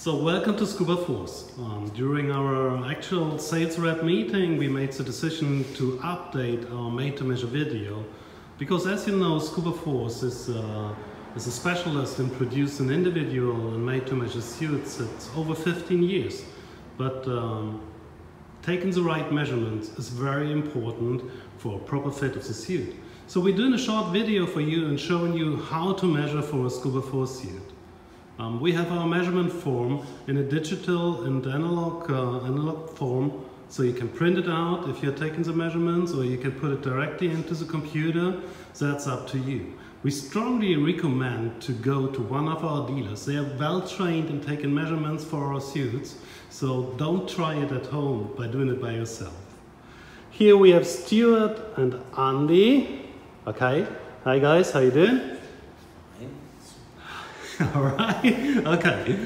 So welcome to ScubaForce. During our actual sales rep meeting, we made the decision to update our made-to-measure video because, as you know, ScubaForce is a specialist in producing individual and made-to-measure suits. It's over 15 years, but taking the right measurements is very important for a proper fit of the suit. So we're doing a short video for you and showing you how to measure for a ScubaForce suit. We have our measurement form in a digital and analog form, so you can print it out if you're taking the measurements, or you can put it directly into the computer. That's up to you. We strongly recommend to go to one of our dealers. They are well trained in taking measurements for our suits, so don't try it at home by doing it by yourself. Here we have Stuart and Andy. Okay, hi guys, how you doing? All right, okay.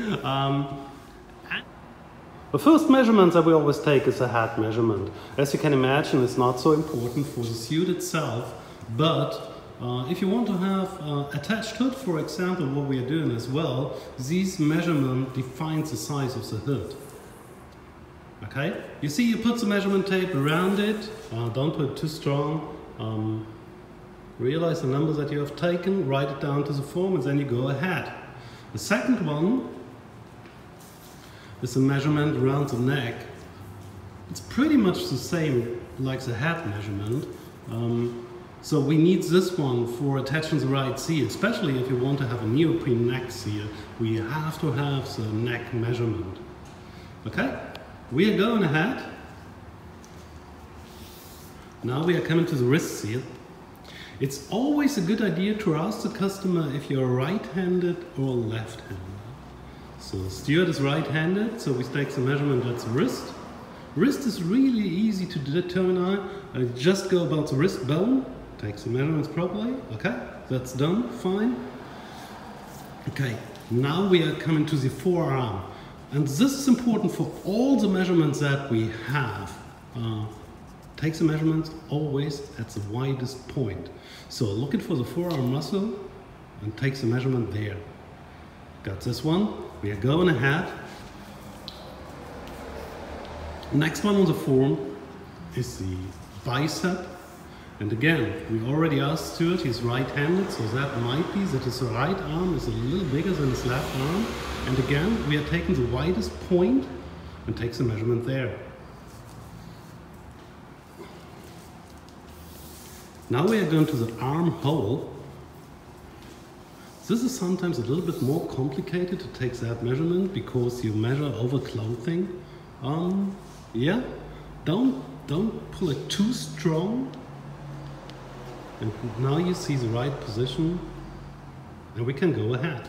The first measurement that we always take is a head measurement. As you can imagine, it's not so important for the suit itself, but if you want to have attached hood, for example, what we are doing as well, this measurement defines the size of the hood. Okay, you see, you put the measurement tape around it, don't put it too strong. Realize the numbers that you have taken, write it down to the form, and then you go ahead. The second one is a measurement around the neck. It's pretty much the same like the head measurement. So we need this one for attaching the right seal, especially if you want to have a neoprene neck seal. We have to have the neck measurement. Okay, we are going ahead. Now we are coming to the wrist seal. It's always a good idea to ask the customer if you're right-handed or left-handed. So Stuart is right-handed, so we take the measurement at the wrist. Wrist is really easy to determine. Just go about the wrist bone, take the measurements properly. Okay, that's done, fine. Okay, now we are coming to the forearm. And this is important for all the measurements that we have. Take the measurements always at the widest point. So looking for the forearm muscle and take the measurement there. Got this one, we are going ahead. Next one on the form is the bicep. And again, we already asked Stuart, he's right-handed, so that might be that his right arm is a little bigger than his left arm. And again, we are taking the widest point and take the measurement there. Now we are going to the armhole. This is sometimes a little bit more complicated to take that measurement because you measure over clothing. Yeah, don't pull it too strong. And now you see the right position, and we can go ahead.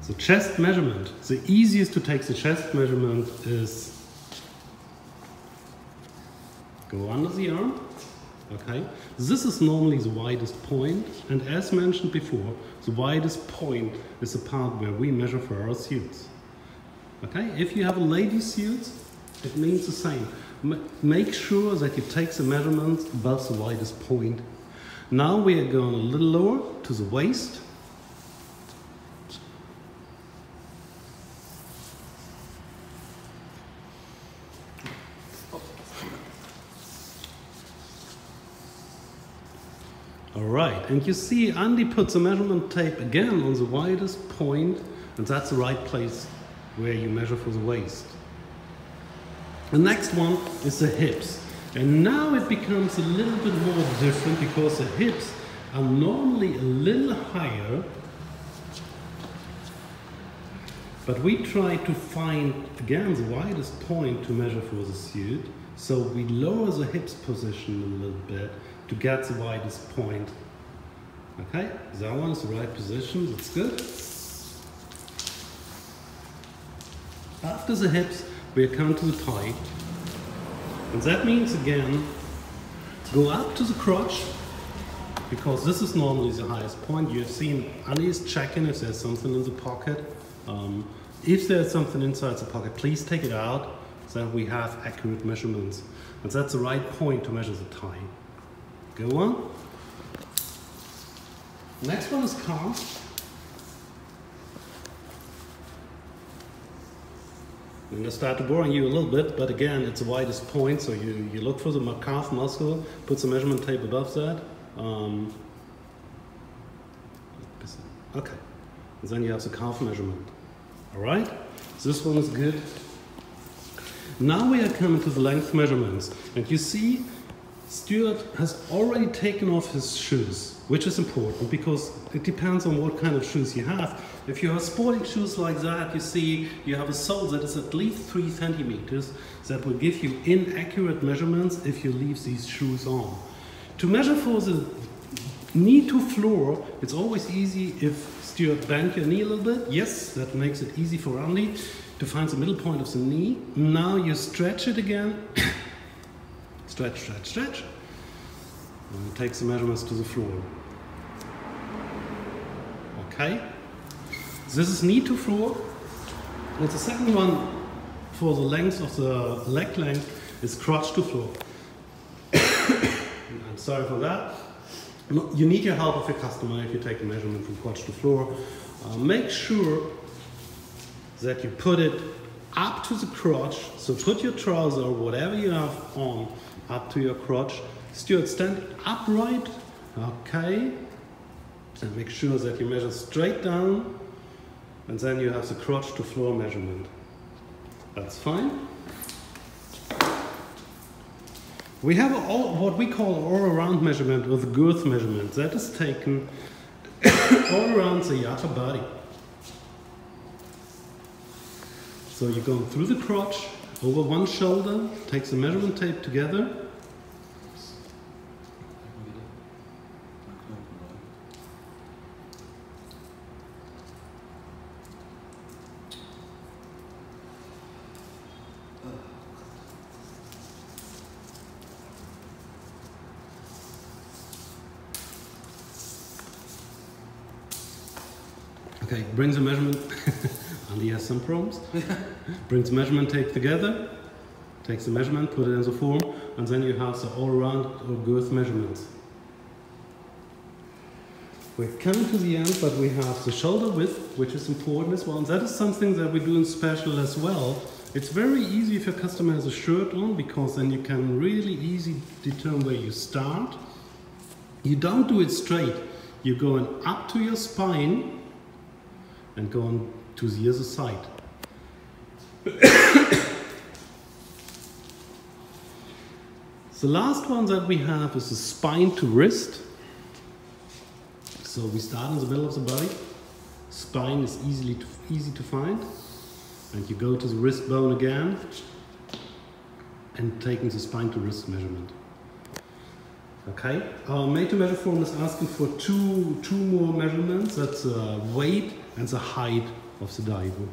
The chest measurement. The easiest to take the chest measurement is go under the arm, okay? This is normally the widest point, and as mentioned before, the widest point is the part where we measure for our suits. Okay, if you have a lady suit, it means the same. Make sure that you take the measurements above the widest point. Now we are going a little lower to the waist. Alright, and you see Andy puts the measurement tape again on the widest point, and that's the right place where you measure for the waist. The next one is the hips. And now it becomes a little bit more different because the hips are normally a little higher, but we try to find again the widest point to measure for the suit. So we lower the hips position a little bit to get the widest point. Okay, that one is the right position, that's good. After the hips, we are coming to the thigh. And that means again, go up to the crotch, because this is normally the highest point. You have seen Andy is checking if there's something in the pocket. If there's something inside the pocket, please take it out so that we have accurate measurements. And that's the right point to measure the thigh. Go on. Next one is calf. And I start to boring you a little bit, but again, it's the widest point, so you look for the calf muscle, put some measurement tape above that. Okay, and then you have the calf measurement. All right, this one is good. Now we are coming to the length measurements, and you see Stuart has already taken off his shoes, which is important because it depends on what kind of shoes you have. If you have sporting shoes like that, you see you have a sole that is at least 3 centimeters. That will give you inaccurate measurements if you leave these shoes on. To measure for the knee to floor, it's always easy if Stuart bend your knee a little bit. Yes, that makes it easy for Andy to find the middle point of the knee. Now you stretch it again. Stretch, stretch, stretch. And it takes the measurements to the floor. Okay. This is knee to floor. And the second one for the length of the leg length is crotch to floor. I'm sorry for that. You need your help of your customer if you take a measurement from crotch to floor. Make sure that you put it up to the crotch. So put your trouser or whatever you have on up to your crotch. Stuart, stand upright. Okay. And make sure that you measure straight down. And then you have the crotch to floor measurement. That's fine. We have what we call all-around measurement or the girth measurement. That is taken all around the upper body. So you're going through the crotch, over one shoulder, takes the measurement tape together. Okay, brings the measurement. Andy has some problems. Brings measurement tape together, takes the measurement, put it in the form, and then you have the all-around or girth measurements. We're coming to the end, but we have the shoulder width, which is important as well, and that is something that we do in special as well. It's very easy if your customer has a shirt on, because then you can really easily determine where you start. You don't do it straight. You're going up to your spine and going to the other side. The last one that we have is the spine to wrist. So we start in the middle of the body. Spine is easy to find. And you go to the wrist bone again and taking the spine to wrist measurement. Okay, our made to measure form is asking for two more measurements. That's weight and the height of the diver.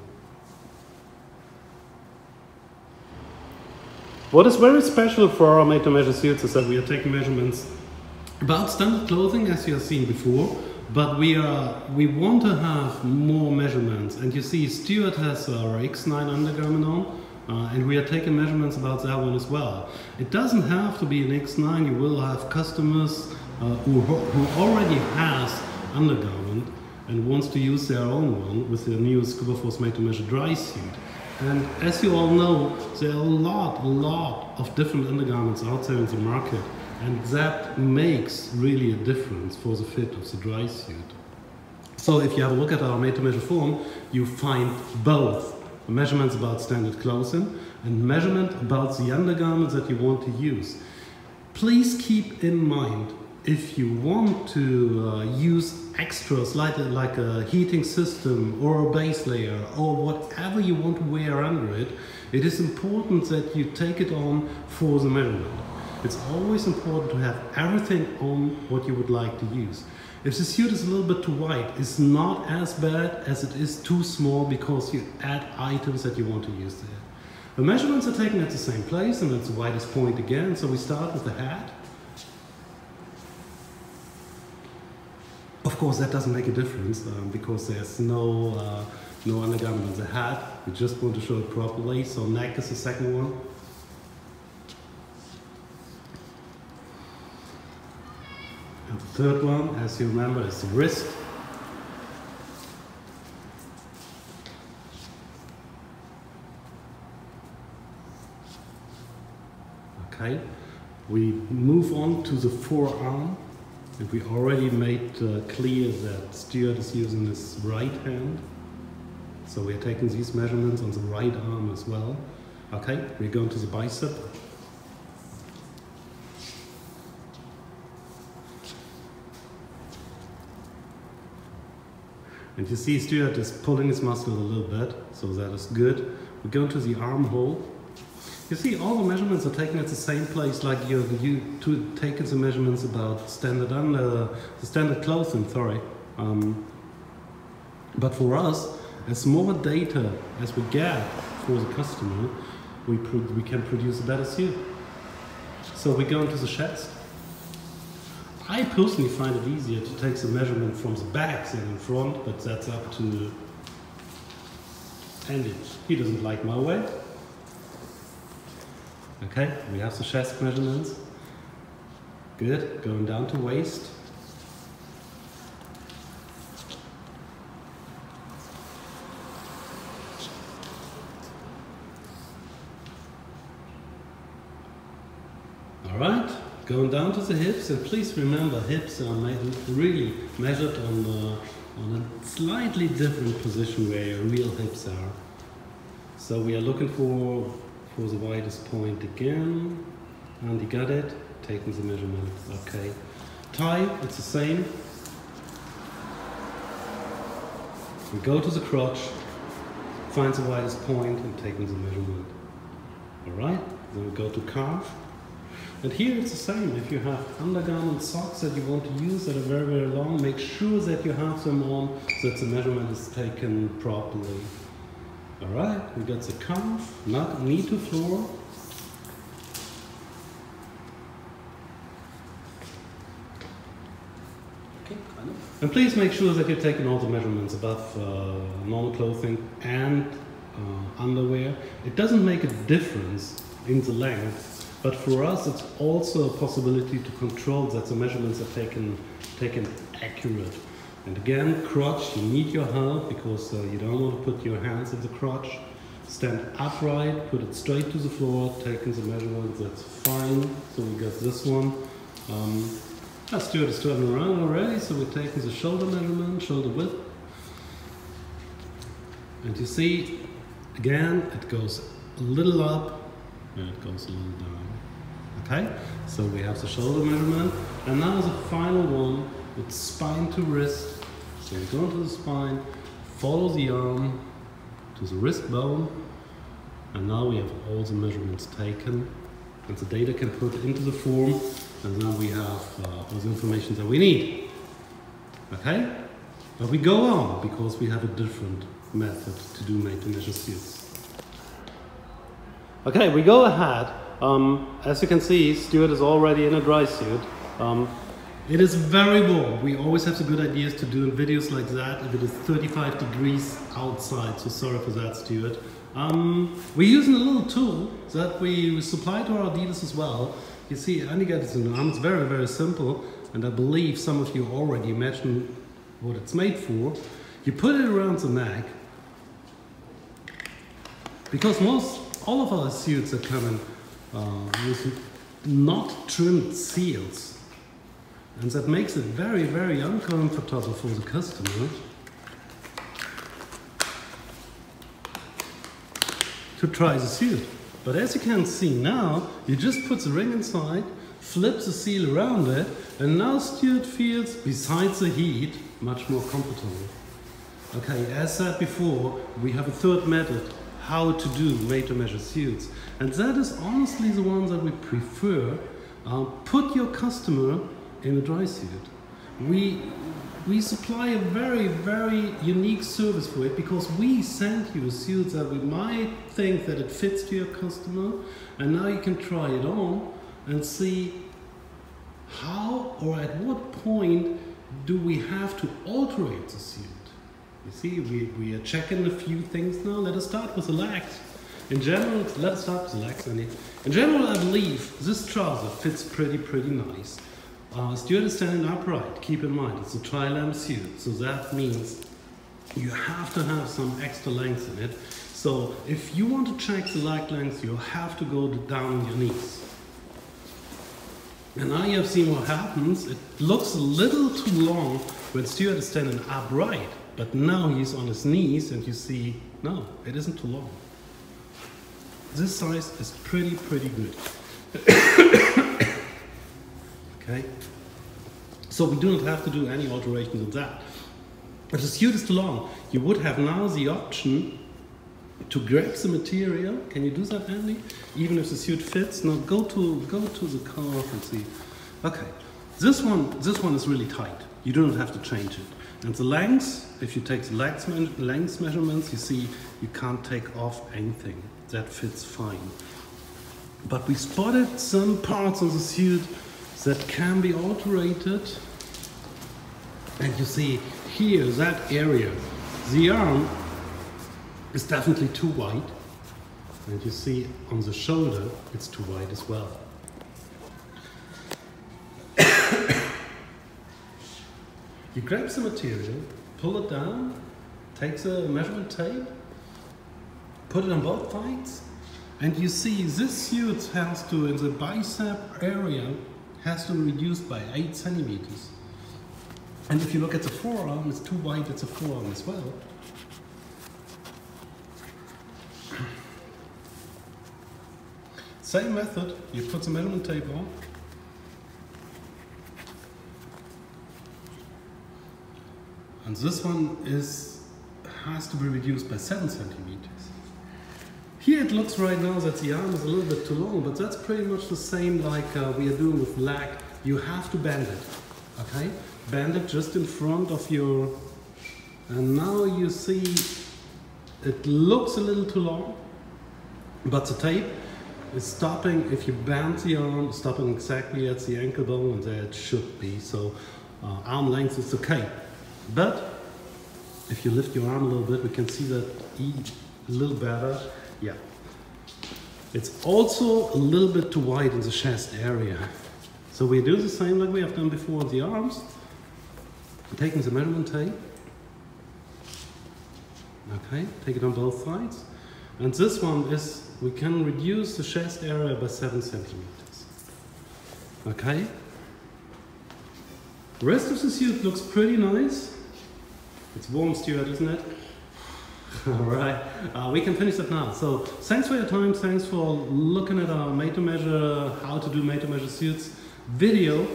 What is very special for our made to measure suits is that we are taking measurements about standard clothing as you have seen before, but we want to have more measurements. And you see Stuart has our X9 undergarment on. And we are taking measurements about that one as well. It doesn't have to be an X9. You will have customers who already has undergarment and wants to use their own one with the new ScubaForce Made to Measure Dry Suit. And as you all know, there are a lot of different undergarments out there in the market, and that makes really a difference for the fit of the dry suit. So if you have a look at our Made to Measure form, you find both measurements about standard clothing and measurement about the undergarments that you want to use. Please keep in mind, if you want to use extras like a heating system or a base layer or whatever you want to wear under it, it is important that you take it on for the measurement. It's always important to have everything on what you would like to use. If the suit is a little bit too wide, it's not as bad as it is too small, because you add items that you want to use there. The measurements are taken at the same place, and it's the widest point again. So we start with the hat. Of course, that doesn't make a difference because there's no undergarment on the hat. We just want to show it properly. So neck is the second one. And the third one, as you remember, is the wrist. Okay, we move on to the forearm, and we already made clear that Stuart is using his right hand. So we're taking these measurements on the right arm as well. Okay, we're going to the bicep. And you see Stuart is pulling his muscle a little bit, so that is good. We go to the armhole. You see all the measurements are taken at the same place, like you taken the measurements about the standard clothing, sorry. But for us, as more data as we get for the customer, we can produce a better suit. So we go into the chest. I personally find it easier to take the measurement from the back than in front, but that's up to Andy. He doesn't like my way. Okay, we have the chest measurements. Good, going down to waist. All right. Going down to the hips, and please remember, hips are really measured on a slightly different position where your real hips are. So we are looking for the widest point again, and you got it, taking the measurement, okay. Thigh, it's the same. We go to the crotch, find the widest point, and taking the measurement. All right, then we go to calf. And here it's the same. If you have undergarment socks that you want to use that are very, very long, make sure that you have them on so that the measurement is taken properly. All right, we got the calf, not knee to floor. Okay, kind of. And please make sure that you're taking all the measurements above normal clothing and underwear. It doesn't make a difference in the length. But for us, it's also a possibility to control that the measurements are taken accurate. And again, crotch, you need your help because you don't want to put your hands in the crotch. Stand upright, put it straight to the floor, taking the measurements, that's fine. So we got this one. Stuart is turning around already, so we're taking the shoulder measurement, shoulder width. And you see, again, it goes a little up, and it goes a little down. Okay, so we have the shoulder measurement, and now the final one, it's spine to wrist. So we go into the spine, follow the arm to the wrist bone, and now we have all the measurements taken, and the data can put into the form, and then we have all the information that we need. Okay, but we go on because we have a different method to do made-to-measure suits. Okay, we go ahead. As you can see, Stuart is already in a dry suit. It is very warm. We always have the good ideas to do videos like that if it is 35 degrees outside, so sorry for that, Stuart. We're using a little tool that we supply to our dealers as well. You see, Andy got it in the arm. It's very, very simple, and I believe some of you already imagine what it's made for. You put it around the neck, because all of our suits are coming with not trimmed seals, and that makes it very, very uncomfortable for the customer to try the suit. But as you can see now, you just put the ring inside, flip the seal around it, and now Stuart feels, besides the heat, much more comfortable. Okay, as said before, we have a third method how to do made-to-measure suits, and that is honestly the one that we prefer. Put your customer in a dry suit. We supply a very, very unique service for it, because we send you a suit that we might think that it fits to your customer, and now you can try it on and see how or at what point do we have to alter the suit. You see, we are checking a few things now. Let us start with the legs. In general, let us start with the legs, Andy. In general, I believe this trouser fits pretty nice. Stuart is standing upright. Keep in mind, it's a tri-lamb suit, so that means you have to have some extra length in it. So if you want to check the leg length, you have to go down on your knees. And now you have seen what happens. It looks a little too long when Stuart is standing upright, but now he's on his knees and you see, no, it isn't too long. This size is pretty good. Okay, so we do not have to do any alterations on that. If the suit is too long, you would have now the option to grab the material. Can you do that, Andy? Even if the suit fits. Now go to the curve and see. Okay, this one is really tight. You do not have to change it. And the length, if you take the length measurements, you see you can't take off anything. That fits fine. But we spotted some parts of the suit that can be alterated. And you see here, that area, the arm is definitely too wide. And you see on the shoulder, it's too wide as well. You grab the material, pull it down, take the measurement tape, put it on both sides, and you see this suit has to, in the bicep area, has to be reduced by 8 centimeters. And if you look at the forearm, it's too wide at the forearm as well. Same method, you put the measurement tape on. And this one has to be reduced by 7 centimeters. Here it looks right now that the arm is a little bit too long, but that's pretty much the same like we are doing with leg. You have to bend it, okay? Bend it just in front of your, and now you see it looks a little too long, but the tape is stopping, if you bend the arm, stopping exactly at the ankle bone, and there it should be. So arm length is okay. But if you lift your arm a little bit, we can see that a little better. Yeah. It's also a little bit too wide in the chest area. So we do the same like we have done before on the arms. Taking the measurement tape. Okay, take it on both sides. And this one is, we can reduce the chest area by 7 centimeters. Okay. The rest of the suit looks pretty nice. It's warm, Stuart, isn't it? Alright, we can finish that now. So, thanks for your time, thanks for looking at our made-to-measure, how to do made-to-measure suits video.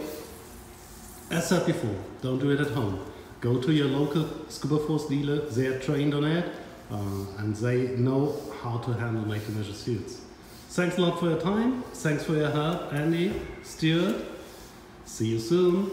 As said before, don't do it at home. Go to your local ScubaForce dealer, they are trained on it, and they know how to handle made-to-measure suits. Thanks a lot for your time, thanks for your help, Andy, Stuart. See you soon.